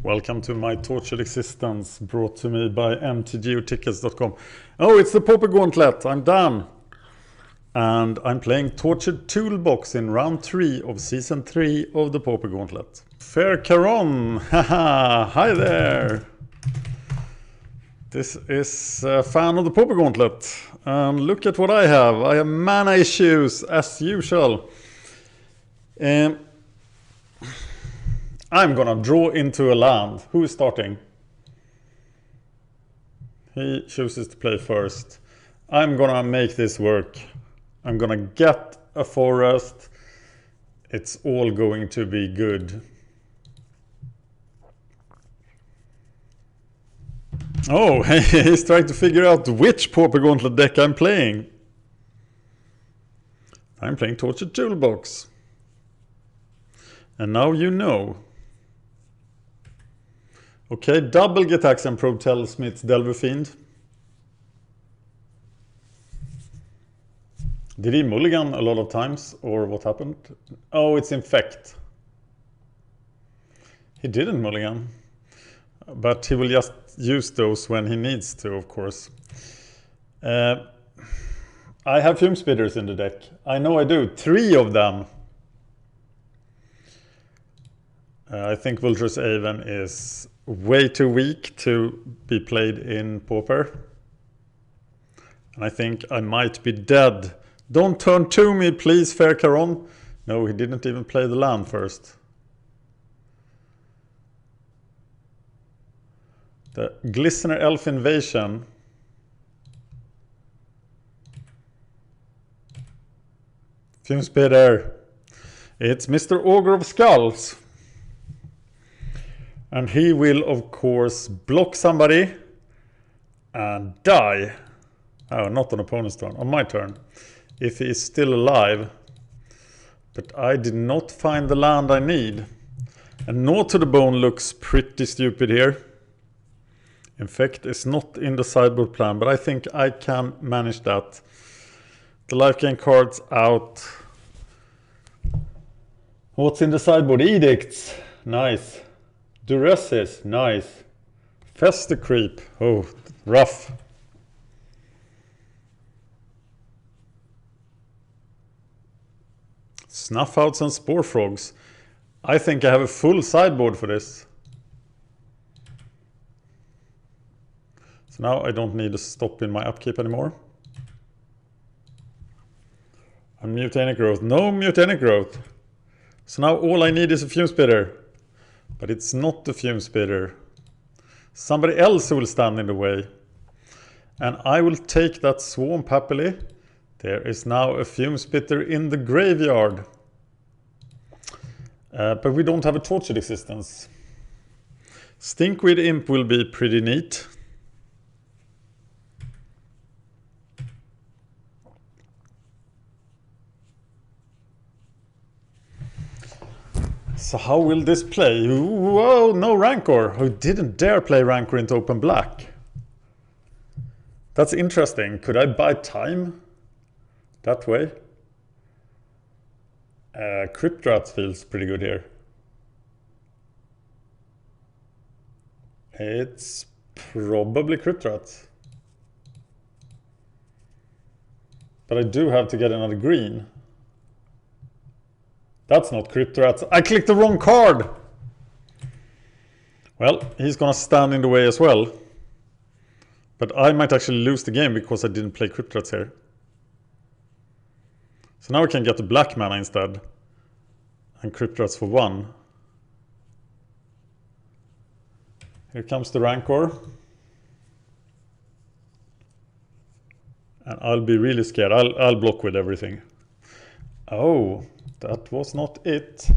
Welcome to my tortured existence, brought to me by mtgotickets.com. Oh, it's the Pauper Gauntlet. I'm Dan. And I'm playing Tortured Toolbox in round 3 of season 3 of the Pauper Gauntlet. Fair Caron, haha, hi there. This is a fan of the Pauper Gauntlet. And look at what I have. I have mana issues, as usual. I'm gonna draw into a land. Who is starting? He chooses to play first. I'm gonna make this work. I'm gonna get a forest. It's all going to be good. Oh, he's trying to figure out which Pauper Gauntlet deck I'm playing. I'm playing Tortured Toolbox. And now you know. Okay, double Gitaxian Probe tells me it's Delver Fiend. Did he mulligan a lot of times, or what happened? Oh, it's Infect. He didn't mulligan. But he will just use those when he needs to, of course. I have Fume Spitters in the deck. I know I do. 3 of them. I think Vulture's Aven is way too weak to be played in Pauper. And I think I might be dead. Don't turn to me, please, Fair Caron. No, he didn't even play the land first. The Glistener Elf Invasion. Fume Spitter. It's Mr. Ogre of Skulls. And he will, of course, block somebody and die. Oh, not on opponent's turn, on my turn. If he is still alive. But I did not find the land I need. And Gnaw to the Bone looks pretty stupid here. Infect is not in the sideboard plan, but I think I can manage that. The life gain cards out. What's in the sideboard? Edicts. Nice. Duresses, nice. Fester Creep, oh, rough. Snuffouts and Spore Frogs. I think I have a full sideboard for this. So now I don't need a stop in my upkeep anymore. And Mutanic Growth, no Mutanic Growth. So now all I need is a Fume Spitter. But it's not the Fume Spitter. Somebody else will stand in the way. And I will take that Swamp happily. There is now a Fume Spitter in the graveyard. But we don't have a Tortured Existence. Stinkweed Imp will be pretty neat. So how will this play? Whoa, no Rancor. Who didn't dare play Rancor into open black? That's interesting. Could I buy time that way? Crypt Rats feels pretty good here. It's probably Crypt Rats. But I do have to get another green. That's not Crypt Rats. I clicked the wrong card! Well, he's gonna stand in the way as well. But I might actually lose the game because I didn't play Crypt Rats here. So now we can get the black mana instead. And Crypt Rats for 1. Here comes the Rancor. And I'll be really scared. I'll block with everything. Oh, that was not it.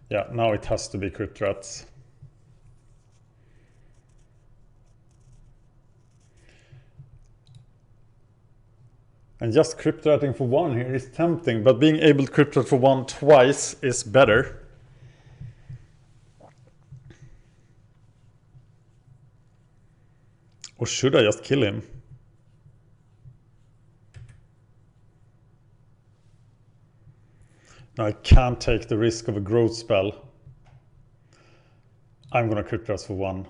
Yeah, now it has to be Crypt Rats. And just Crypt Ratting for 1 here is tempting, but being able to Crypt Rat for 1 twice is better. Or should I just kill him? No, I can't take the risk of a growth spell. I'm gonna crit rest for 1.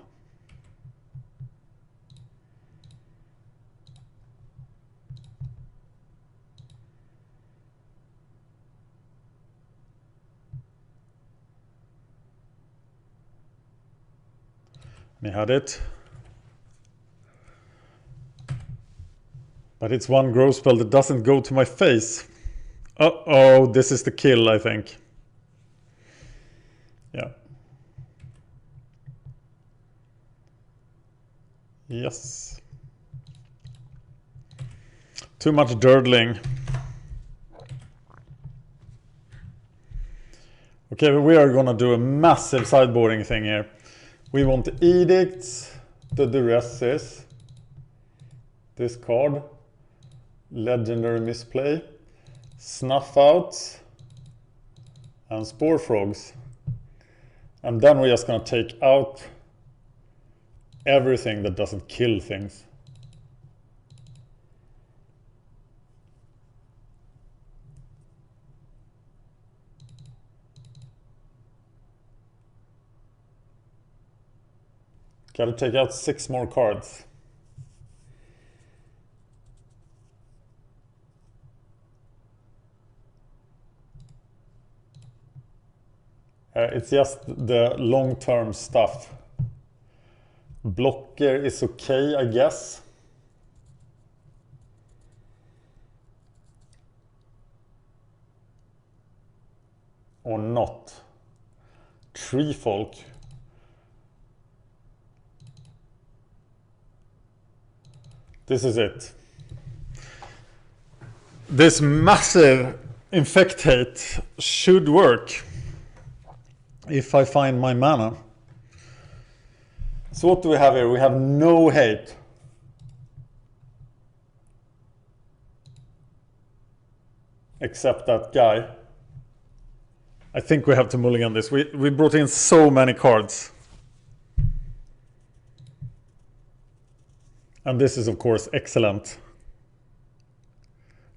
And he had it. But it's 1 growth spell that doesn't go to my face. Uh-oh, this is the kill, I think. Yeah. Yes. Too much durdling. Okay, but we are gonna do a massive sideboarding thing here. We want the edicts, the duresses, this card, legendary misplay, snuff outs, and spore frogs. And then we're just gonna take out everything that doesn't kill things. Gotta take out 6 more cards. It's just the long-term stuff. Blocker is okay, I guess. Or not. Tree folk. This is it. This massive Infect hate should work if I find my mana. So what do we have here? We have no hate. Except that guy. I think we have to mulligan this. We brought in so many cards. And this is of course excellent.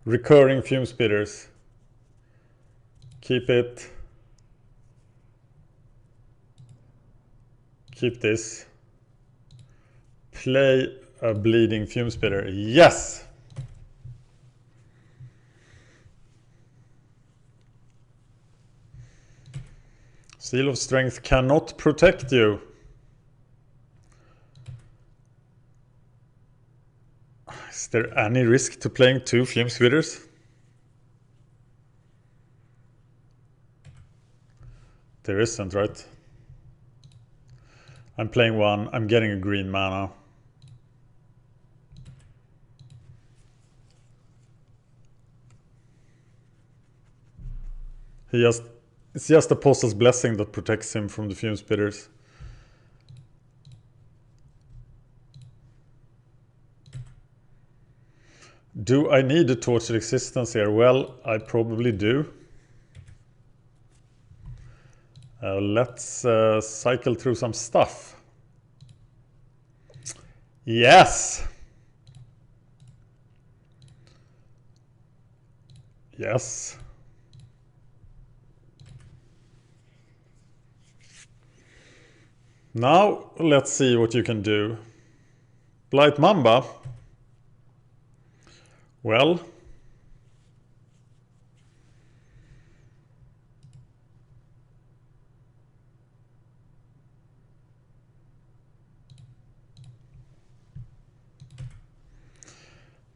Recurring fume spitters. Keep it. Keep this. Play a bleeding fume spitter. Yes! Seal of Strength cannot protect you. Is there any risk to playing 2 fume spitters? There isn't, right? I'm playing 1, I'm getting a green mana. It's just Apostle's Blessing that protects him from the fume spitters. Do I need a Tortured Existence here? Well, I probably do. Let's cycle through some stuff. Yes! Yes. Now, let's see what you can do. Blight Mamba. Well.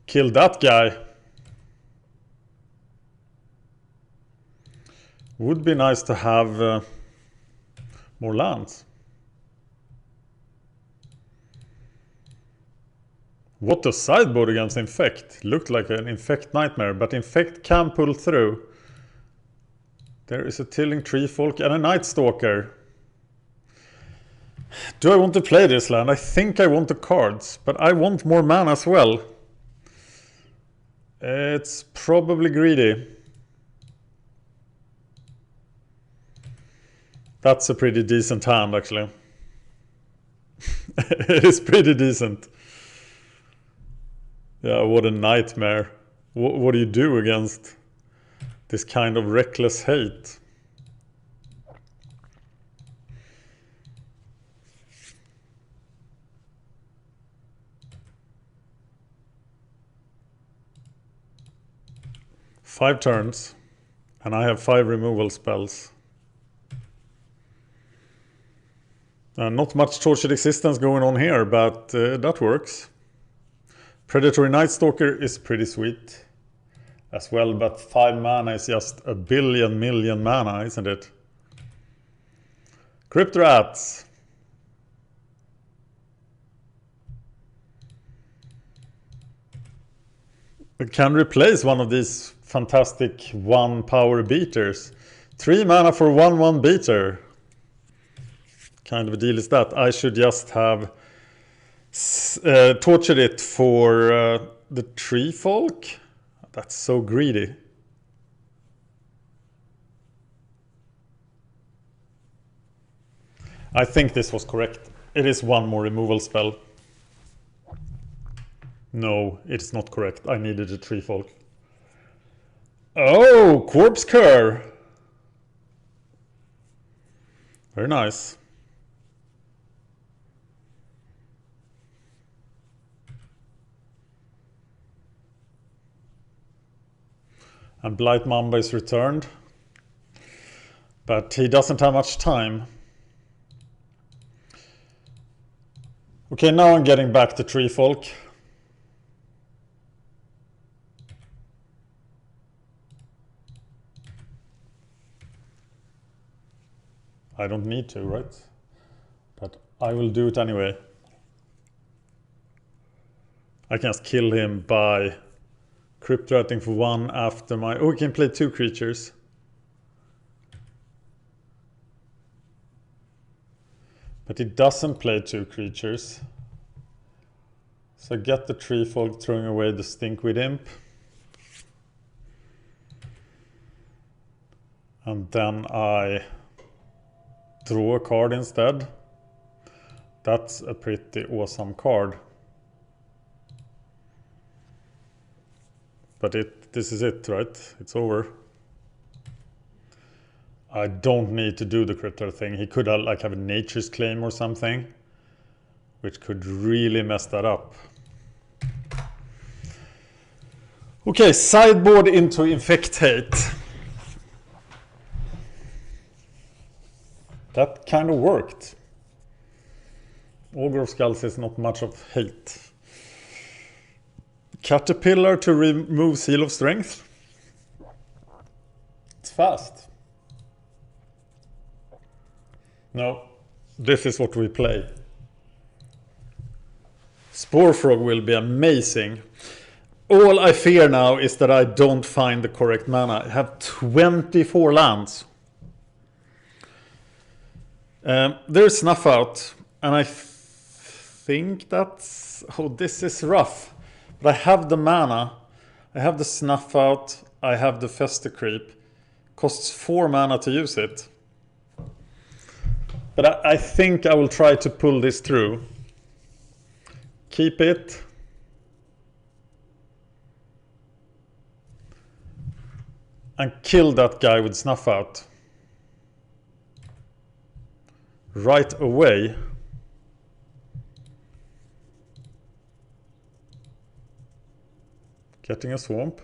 Kill that guy. Would be nice to have more lands. What a sideboard against Infect. Looked like an Infect nightmare, but Infect can pull through. There is a Tilling Tree Folk and a Night Stalker. Do I want to play this land? I think I want the cards, but I want more mana as well. It's probably greedy. That's a pretty decent hand, actually. It is pretty decent. Yeah, what a nightmare. What do you do against this kind of reckless hate? Five turns, and I have 5 removal spells. Not much Tortured Existence going on here, but that works. Predatory Night Stalker is pretty sweet as well, but 5 mana is just a billion million mana, isn't it? Crypt Rats. It can replace one of these fantastic 1 power beaters. 3 mana for 1/1 beater. Kind of a deal is that. I should just have tortured it for the Tree Folk. That's so greedy. I think this was correct. It is 1 more removal spell. No, it's not correct. I needed a Tree Folk. Oh, Corpse Cur. Very nice. And Blight Mamba is returned. But he doesn't have much time. Okay, now I'm getting back to Tree Folk. I don't need to, right? But I will do it anyway. I can just kill him by Crypt Ratting for 1 after my... Oh, we can play 2 creatures. But it doesn't play 2 creatures. So I get the Tree Folk, throwing away the Stinkweed Imp. And then I draw a card instead. That's a pretty awesome card. But this is it, right? It's over. I don't need to do the crypto thing. He could have a Nature's Claim or something, which could really mess that up. Okay, sideboard into Infect Hate. That kind of worked. Augur of Skulls is not much of hate. Caterpillar to remove Seal of Strength. It's fast. No, this is what we play. Spore Frog will be amazing. All I fear now is that I don't find the correct mana. I have 24 lands. There's Snuff Out, and I think that's... Oh, this is rough. But I have the mana, I have the Snuff Out, I have the Fester Creep. Costs 4 mana to use it. But I think I will try to pull this through. Keep it. And kill that guy with Snuff Out. Right away. Getting a swamp.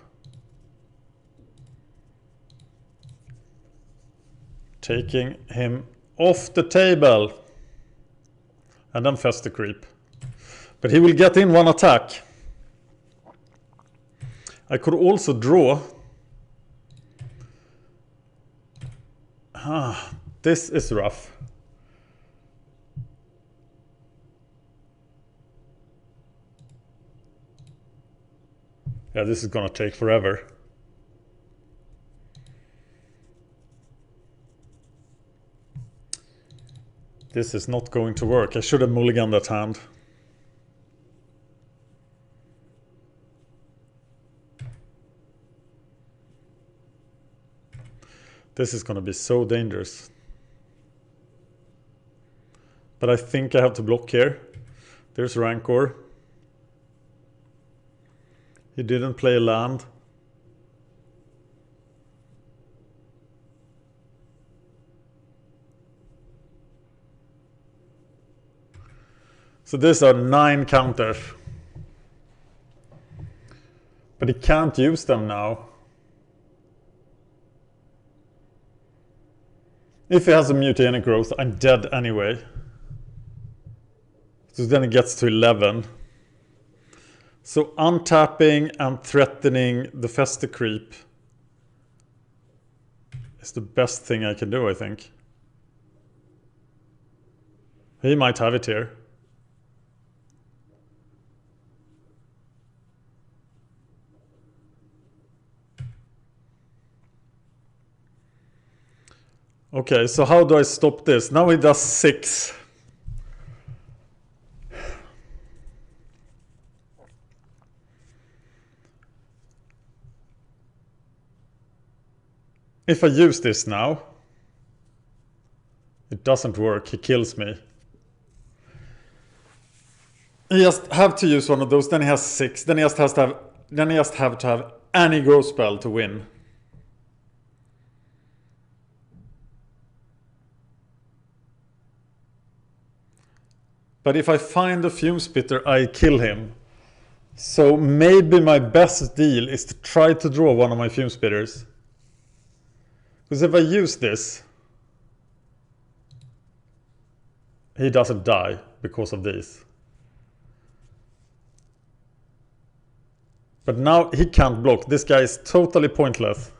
Taking him off the table. And then Fester Creep. But he will get in 1 attack. I could also draw. This is rough. Yeah, this is gonna take forever. This is not going to work. I should have mulliganed that hand. This is gonna be so dangerous. But I think I have to block here. There's Rancor. He didn't play land. So these are 9 counters. But he can't use them now. If he has a mutagenic growth, I'm dead anyway. So then it gets to 11. So untapping and threatening the Fester creep is the best thing I can do, I think. He might have it here. Okay, so how do I stop this? Now he does 6. If I use this now, it doesn't work. He kills me. He just have to use one of those. Then he has 6. Then he just has to have. Then he just have to have any growth spell to win. But if I find a Fume Spitter, I kill him. So maybe my best deal is to try to draw one of my Fume Spitters. Because if I use this, he doesn't die because of this. But now he can't block. This guy is totally pointless.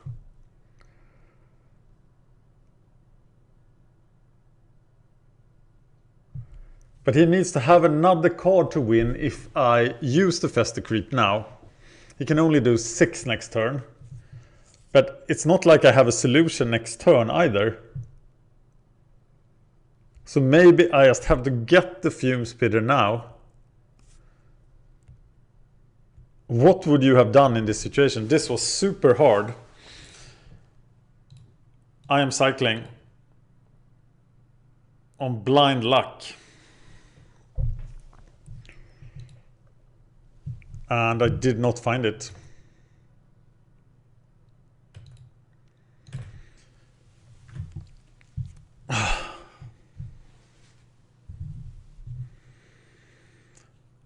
But he needs to have another card to win if I use the Fester Creep now. He can only do 6 next turn. But it's not like I have a solution next turn either. So maybe I just have to get the Fume Spitter now. What would you have done in this situation? This was super hard. I am cycling on blind luck. And I did not find it.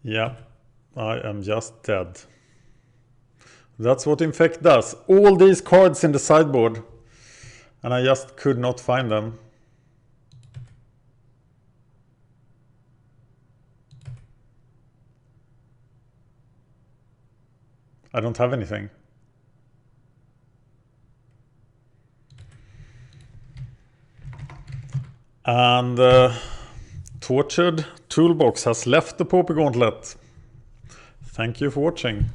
Yeah, I am just dead. That's what Infect does. All these cards in the sideboard. And I just could not find them. I don't have anything. And Tortured Toolbox has left the Pauper Gauntlet. Thank you for watching.